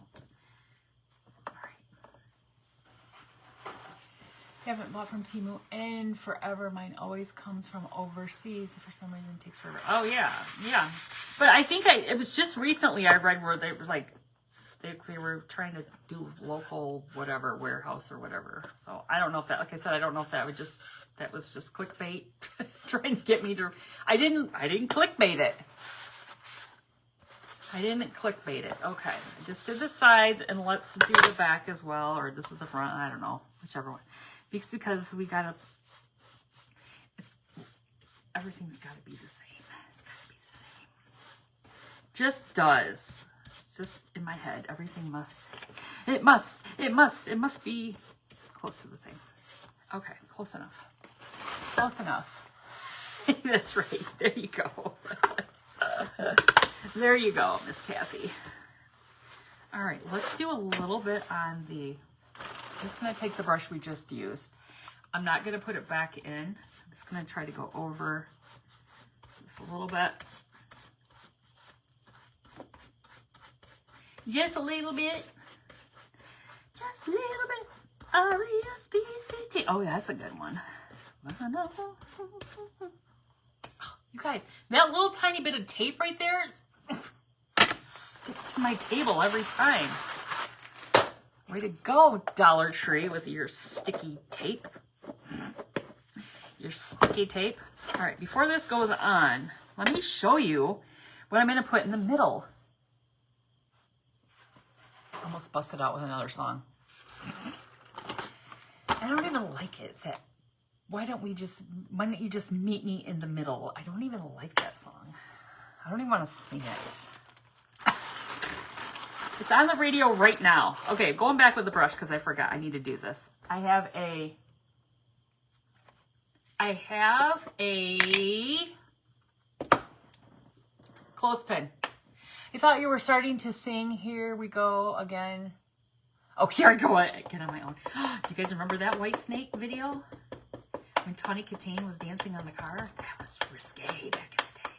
Haven't bought from Temu in forever. Mine always comes from overseas. For some reason it takes forever. Oh yeah, yeah. But I think it was just recently I read where they were like they were trying to do local whatever warehouse or whatever. So I don't know if that, like I said, I don't know if that was just clickbait trying to get me to. I didn't clickbait it. I didn't clickbait it. Okay, I just did the sides, and let's do the back as well, or this is the front. I don't know, whichever one. Because we gotta, everything's gotta be the same. It's gotta be the same. Just does. It's just in my head. Everything must be close to the same. Okay, close enough. Close enough. That's right. There you go. There you go, Miss Kathy. All right, let's do a little bit on the. I'm just going to take the brush we just used. I'm not going to put it back in. I'm just going to try to go over this a little bit. Just a little bit. Just a little bit. R-E-S-P-C-T. Oh, yeah, that's a good one. You guys, that little tiny bit of tape right there stick to my table every time. Way to go, Dollar Tree, with your sticky tape. Your sticky tape. All right, before this goes on, let me show you what I'm going to put in the middle. Almost busted out with another song. I don't even like it. It's that, why don't you just meet me in the middle? I don't even like that song. I don't even want to sing it. It's on the radio right now. Okay, going back with the brush because I forgot. I need to do this. I have a clothespin. I thought you were starting to sing. Here we go again. Oh, here I go again on my own. Do you guys remember that White Snake video? When Tawny Katane was dancing on the car? That was risque back in the day.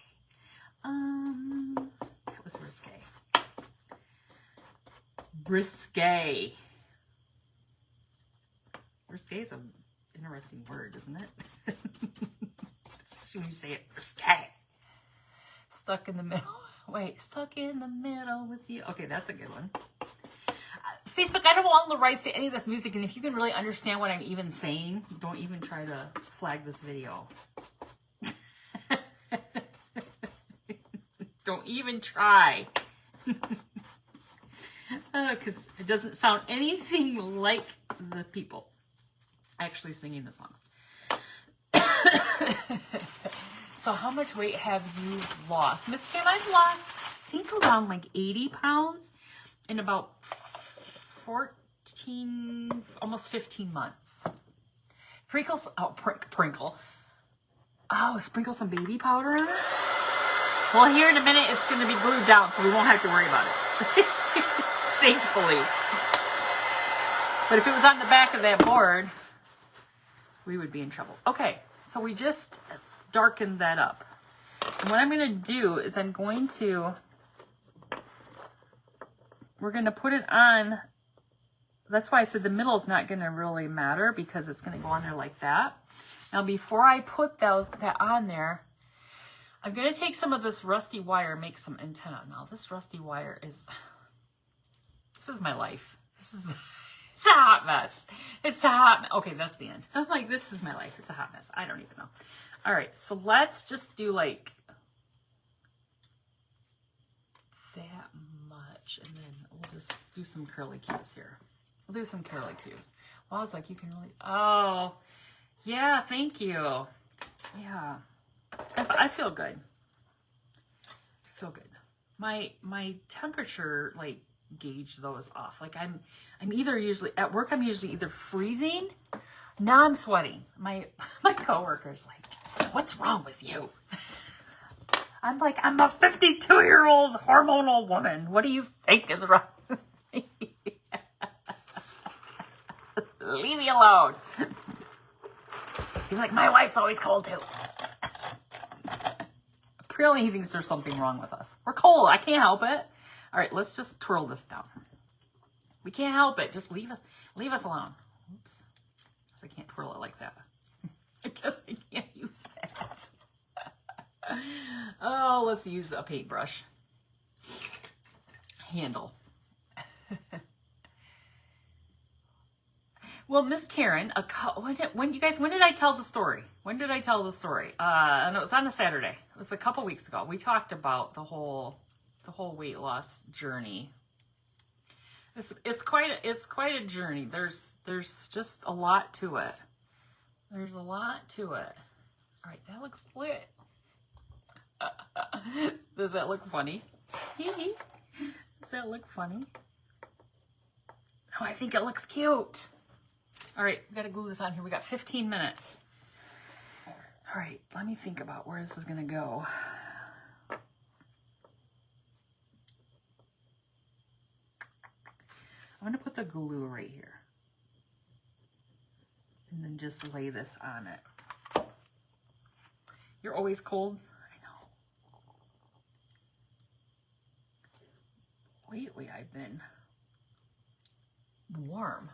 That was risque. Risque. Risque is an interesting word, isn't it? Especially when you say it risque. Stuck in the middle. Wait, stuck in the middle with you. Okay, that's a good one. Facebook, I don't own the rights to any of this music, and if you can really understand what I'm even saying, don't even try to flag this video. Don't even try. Because it doesn't sound anything like the people actually singing the songs. So how much weight have you lost? Miss Kim, I've lost, I think, around like 80 pounds in about 14, almost 15 months. Sprinkle, oh, sprinkle. Oh, sprinkle some baby powder on it? Well, here in a minute, it's going to be glued down, so we won't have to worry about it. Thankfully. But if it was on the back of that board, we would be in trouble. Okay, so we just darkened that up. And what I'm going to do is we're going to put it on. That's why I said the middle is not going to really matter because it's going to go on there like that. Now, before I put that on there, I'm going to take some of this rusty wire and make some antenna. Now, this rusty wire this is my life. It's a hot mess. It's a hot, okay, that's the end. I'm like, this is my life. It's a hot mess. I don't even know. All right, so let's just do like that much, and then we'll just do some curly cues here. We'll do some curly cues. Well, I was like, you can really, oh, yeah, thank you. Yeah, I feel good. I feel good. My temperature, like, gauge though is off. Like I'm either usually at work, I'm usually either freezing. Now I'm sweating. My coworker's like, what's wrong with you? I'm like, I'm a 52-year-old hormonal woman. What do you think is wrong with me? Leave me alone. He's like, my wife's always cold too. Apparently he thinks there's something wrong with us. We're cold. I can't help it. All right, let's just twirl this down. We can't help it. Just leave us alone. Oops. I can't twirl it like that. I guess I can't use that. Oh, let's use a paintbrush handle. Well, Miss Karen, when did I tell the story? When did I tell the story? And it was on a Saturday. It was a couple weeks ago. We talked about the whole weight loss journey. It's quite a journey. There's just a lot to it. There's a lot to it. All right, that looks lit. Does that look funny? Does that look funny? Oh, I think it looks cute. All right, we got to glue this on here. We got 15 minutes. All right, let me think about where this is going to go. I'm going to put the glue right here. And then just lay this on it. You're always cold? I know. Lately, I've been warm.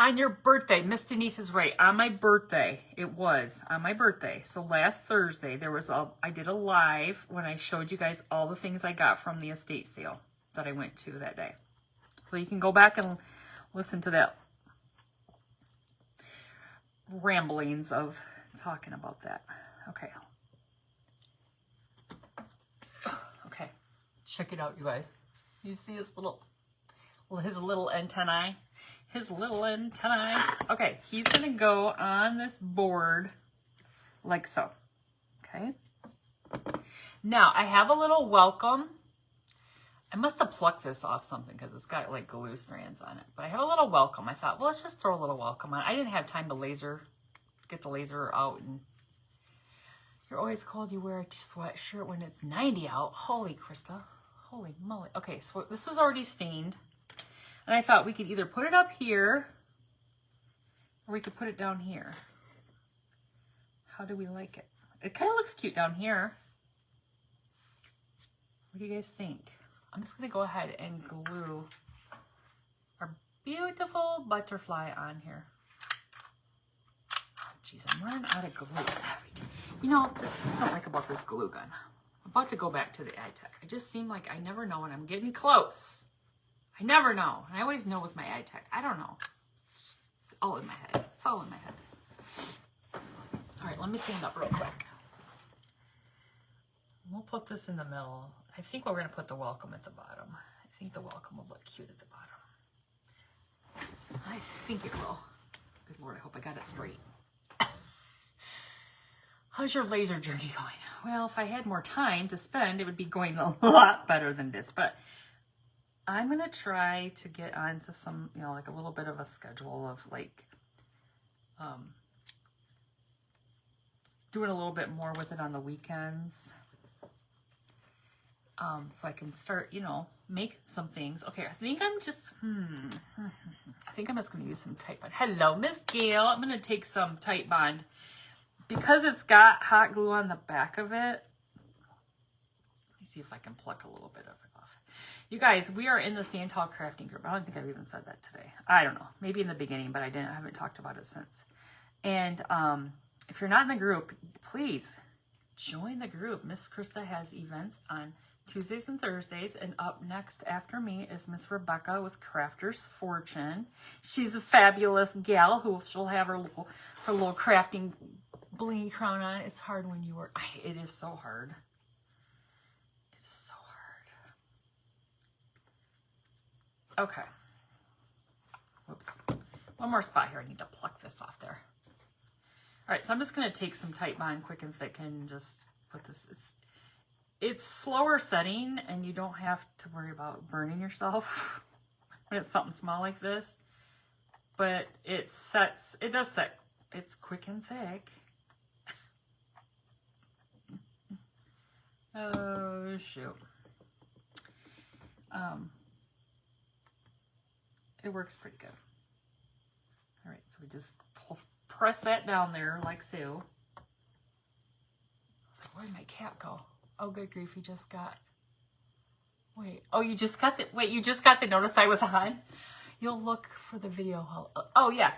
On your birthday, Miss Denise is right. On my birthday, it was on my birthday. So last Thursday, I did a live when I showed you guys all the things I got from the estate sale that I went to that day. So you can go back and listen to that ramblings of talking about that. Okay. Okay. Check it out, you guys. You see his little antennae? His little antennae. Okay, he's going to go on this board like so. Okay. Now, I have a little welcome. I must have plucked this off something because it's got like glue strands on it. But I have a little welcome. I thought, well, let's just throw a little welcome on. I didn't have time to get the laser out. And you're always cold. You wear a sweatshirt when it's 90 out. Holy Krista. Holy moly. Okay, so this was already stained. And I thought we could either put it up here or we could put it down here. How do we like it? It kind of looks cute down here. What do you guys think? I'm just going to go ahead and glue our beautiful butterfly on here. Oh, geez, I'm running out of glue. You know, this I don't like about this glue gun. I'm about to go back to the iTech. I just seem like I never know when I'm getting close. I never know. And I always know with my iTech. I don't know. It's all in my head. It's all in my head. All right, let me stand up real quick. We'll put this in the middle. I think we're going to put the welcome at the bottom. I think the welcome will look cute at the bottom. I think it will. Good Lord, I hope I got it straight. How's your laser journey going? Well, if I had more time to spend, it would be going a lot better than this. But I'm going to try to get onto some, like a little bit of a schedule of like doing a little bit more with it on the weekends. So I can start, you know, making some things. Okay, I think I'm just, I think I'm just going to use some Tite Bond. Hello, Miss Gail. I'm going to take some Tite Bond. Because it's got hot glue on the back of it, let me see if I can pluck a little bit of it off. You guys, we are in the Stand Tall Crafting group. I don't think I've even said that today. I don't know. Maybe in the beginning, but I haven't talked about it since. And if you're not in the group, please join the group. Miss Krista has events on Tuesdays and Thursdays, and up next after me is Miss Rebecca with Crafter's Fortune. She's a fabulous gal who she'll have her little crafting blingy crown on. It's hard when you work. It is so hard. It is so hard. Okay. Whoops. One more spot here. I need to pluck this off there. All right, so I'm just going to take some Tite Bond quick and thick and just put this. It's slower setting, and you don't have to worry about burning yourself when it's something small like this. But it does set. It's quick and thick. Oh, shoot. It works pretty good. All right, so we just press that down there like so. I was like, where'd my cat go? Oh, good grief, he just got... Wait, oh, you just got the notice I was on? You'll look for the video. Oh, yeah.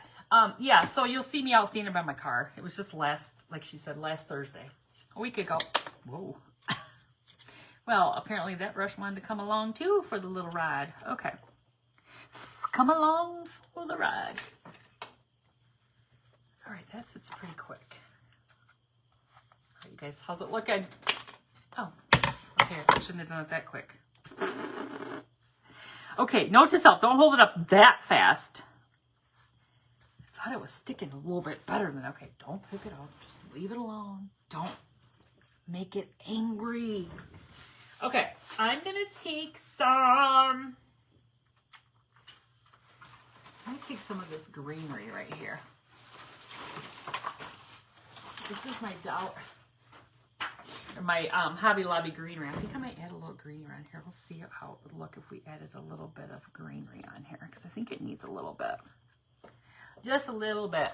Yeah, so you'll see me out standing by my car. It was just like she said, last Thursday. A week ago. Whoa. Well, apparently that brush wanted to come along too for the little ride. Okay. Come along for the ride. All right, that sits pretty quick. All right, you guys, how's it looking? Oh, okay, I shouldn't have done it that quick. Okay, note to self, don't hold it up that fast. I thought it was sticking a little bit better than, okay, don't pick it up, just leave it alone. Don't make it angry. Okay, I'm gonna take some, of this greenery right here. This is my Hobby Lobby greenery. I think I might add a little greenery on here. We'll see how it would look if we added a little bit of greenery on here, because I think it needs a little bit. Just a little bit.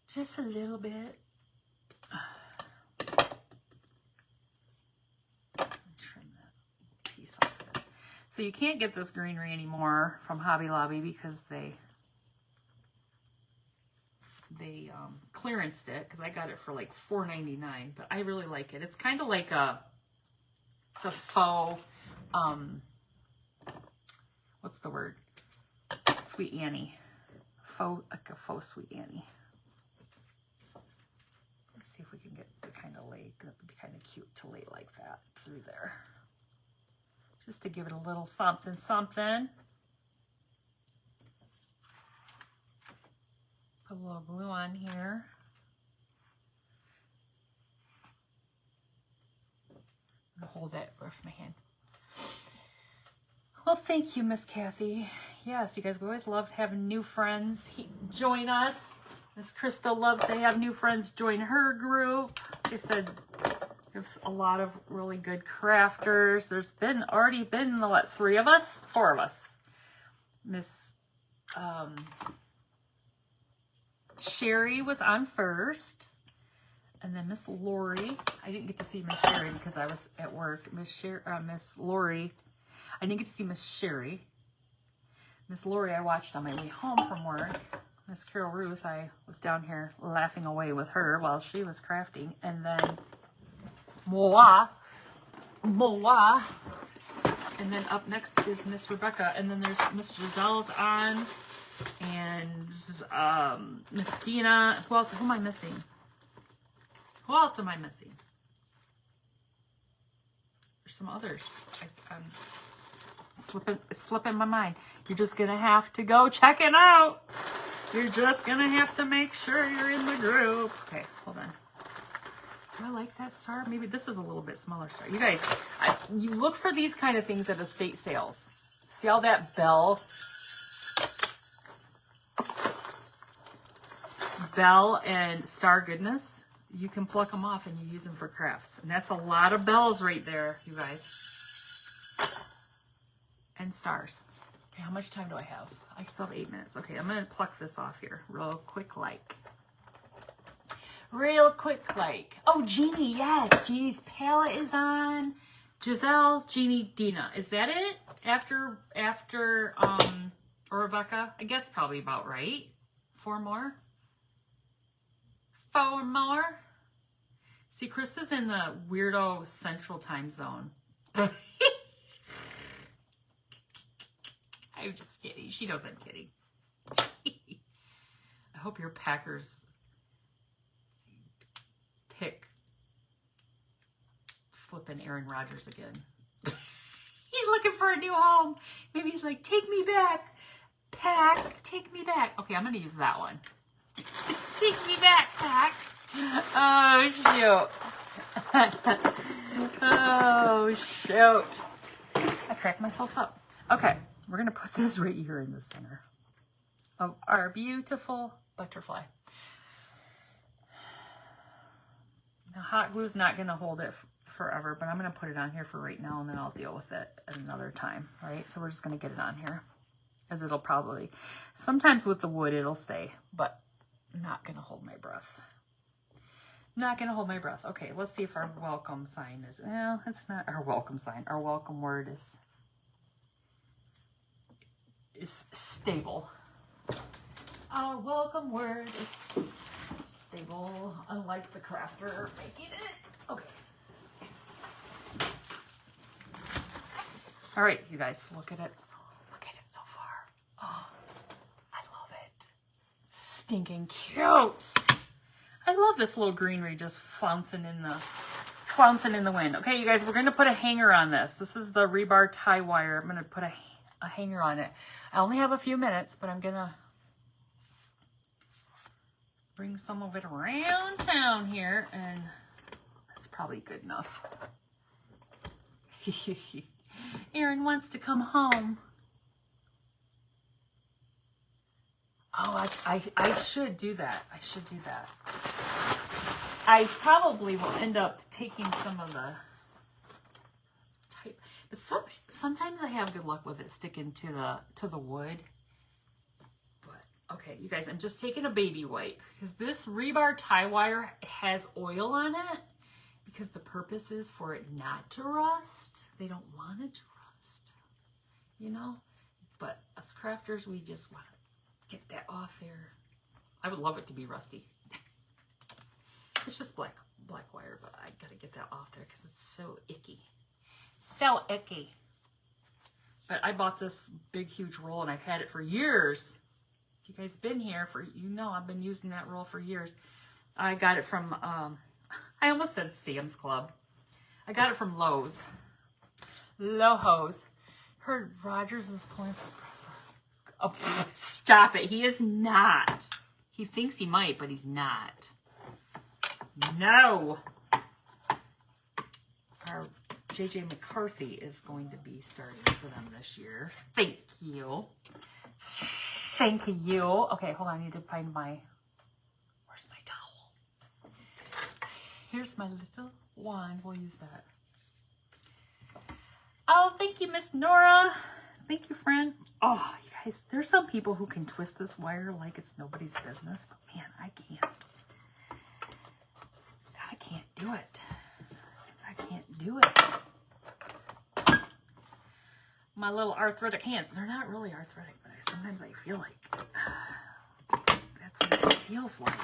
Just a little bit. Trim that piece off of it. So you can't get this greenery anymore from Hobby Lobby because they clearanced it, because I got it for like $4.99, but I really like it. It's kind of like it's a faux, what's the word? Sweet Annie. Like a faux Sweet Annie. Let's see if we can get the kind of lay. That would be kind of cute to lay like that through there. Just to give it a little something, something. Put a little glue on here. I'll hold that with my hand. Well, thank you, Miss Kathy. Yes, you guys, we always loved having new friends join us. Miss Krista loves to have new friends join her group. Like I said, there's a lot of really good crafters. There's already been, what, 4 of us. Miss Sherry was on first, and then Miss Lori. I didn't get to see Miss Sherry because I was at work. Miss Lori. I didn't get to see Miss Sherry. Miss Lori, I watched on my way home from work. Miss Carol Ruth, I was down here laughing away with her while she was crafting. And then Moa. And then up next is Miss Rebecca. And then there's Miss Giselle's on. And Miss Dina. Who am I missing? Who else am I missing? There's some others. It's slipping my mind. You're just gonna have to go check it out. You're just gonna have to make sure you're in the group. Okay, hold on. Do I like that star? Maybe this is a little bit smaller star. You guys, you look for these kind of things at estate sales. See all that bell and star goodness? you can pluck them off and you use them for crafts. And that's a lot of bells right there, you guys. And stars. Okay, how much time do I have? I still have 8 minutes. Okay, I'm going to pluck this off here real quick like. Real quick like. Oh, Jeannie, yes. Jeannie's palette is on. Giselle, Jeannie, Dina. Is that it? After Rebecca? I guess probably about right. 4 more? 4 more? See, Chris is in the weirdo central time zone. I'm just kidding. She knows I'm kidding. I hope your Packers pick flipping Aaron Rodgers again. He's looking for a new home. Maybe he's like, take me back. Pack, take me back. Okay, I'm going to use that one. Take me back, Pack. Oh, shoot. Oh, shoot. I cracked myself up. Okay. We're going to put this right here in the center of our beautiful butterfly. Now, hot glue's not going to hold it forever, but I'm going to put it on here for right now, and then I'll deal with it at another time. All right, so we're just going to get it on here, because it'll probably, sometimes with the wood, it'll stay, but not going to hold my breath. Not going to hold my breath. Okay, let's see if our welcome sign is, well, it's not our welcome sign. Our welcome word is stable. Our welcome word is stable, unlike the crafter making it. Okay. All right, you guys, look at it. Look at it so far. Oh, I love it. Stinking cute. I love this little greenery just flouncing in the wind. Okay, you guys, we're going to put a hanger on this. This is the rebar tie wire. I'm going to put a hanger on it. I only have a few minutes, but I'm gonna bring some of it around town here, and that's probably good enough. Aaron wants to come home. Oh, I should do that. I should do that. I probably will end up taking some of the type. But sometimes I have good luck with it sticking to the wood. But okay, you guys, I'm just taking a baby wipe because this rebar tie wire has oil on it because the purpose is for it not to rust. They don't want it to rust, you know. But us crafters, we just want to get that off there. I would love it to be rusty. It's just black wire, but I gotta get that off there because it's so icky. So icky. But I bought this big, huge roll, and I've had it for years. If you guys been here, you know I've been using that roll for years. I got it from, I almost said Sam's Club. I got it from Lowe's. Lowe's. Heard Rogers is pulling for... Oh, stop it. He is not. He thinks he might, but he's not. No. Our JJ McCarthy is going to be starting for them this year. Thank you. Thank you. Okay, hold on. I need to find my... Where's my towel? Here's my little wand. We'll use that. Oh, thank you, Miss Nora. Thank you, friend. Oh, you guys, there's some people who can twist this wire like it's nobody's business, but man, I can't. I can't do it. I can't do it. My little arthritic hands, they're not really arthritic, but sometimes I feel like that's what it feels like.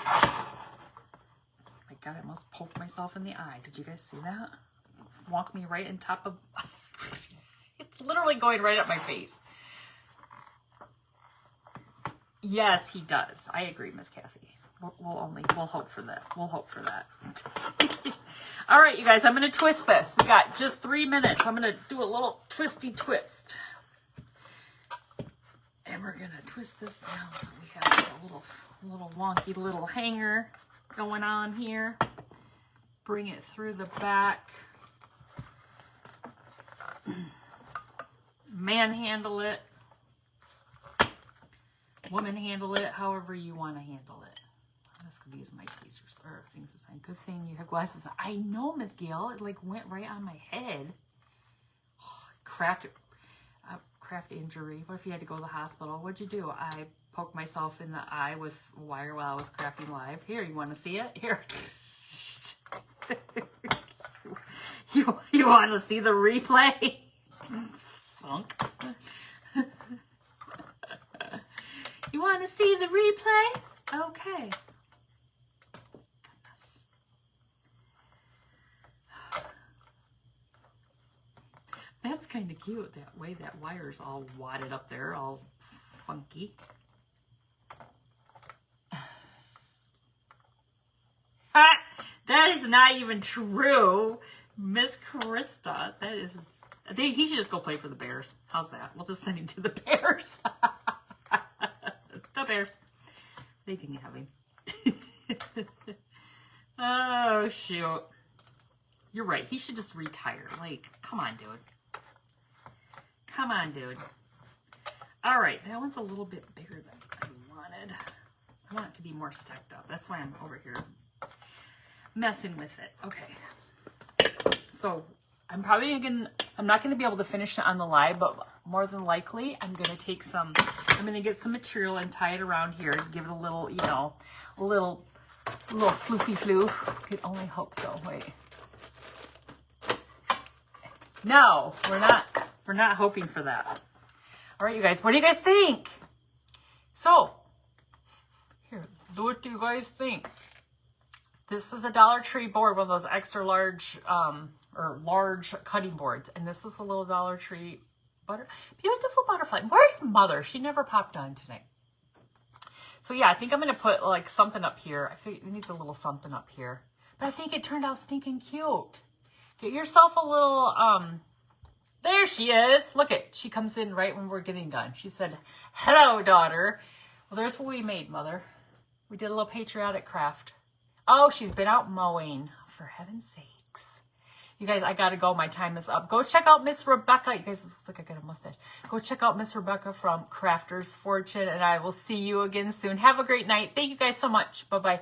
My God, I almost poked myself in the eye. Did you guys see that? Walk me right on top of... It's literally going right up my face. Yes, he does. I agree, Miss Kathy. We'll hope for that. We'll hope for that. All right, you guys, I'm going to twist this. We got just 3 minutes. I'm going to do a little twisty twist. And we're going to twist this down so we have a little wonky little hanger going on here. Bring it through the back. Manhandle it. Woman handle it, however you want to handle it. I'm going to was going to use my tweezers or things to sign. Good thing you have glasses. I know, Miss Gail. It like went right on my head. Oh, craft injury. What if you had to go to the hospital? What'd you do? I poked myself in the eye with wire while I was crafting live. Here, you want to see it? Here. you want to see the replay? Funk. You want to see the replay? Okay. Goodness. That's kind of cute, that way that wire's all wadded up there, all funky. That is not even true, Miss Krista. That is... he should just go play for the Bears. How's that? We'll just send him to the Bears. The Bears. They can have him. Oh, shoot. You're right. He should just retire. Like, come on, dude. Come on, dude. All right. That one's a little bit bigger than I wanted. I want it to be more stacked up. That's why I'm over here messing with it. Okay. So I'm not gonna be able to finish it on the live, but more than likely I'm gonna get some material and tie it around here, give it a little, you know, a little floofy floof. Could only hope so. Wait. No, we're not hoping for that. All right, you guys, what do you guys think? So, here, what do you guys think? This is a Dollar Tree board, one of those extra large, or large cutting boards. And this is a little Dollar Tree beautiful butterfly. Where's Mother? She never popped on tonight. So yeah, I think I'm going to put like something up here. I think it needs a little something up here. But I think it turned out stinking cute. Get yourself a little, there she is. Look it. She comes in right when we're getting done. She said, hello, daughter. Well, there's what we made, Mother. We did a little patriotic craft. Oh, she's been out mowing. For heaven's sakes. You guys, I gotta go. My time is up. Go check out Miss Rebecca. You guys, it looks like I got a mustache. Go check out Miss Rebecca from Crafter's Fortune, and I will see you again soon. Have a great night. Thank you guys so much. Bye-bye.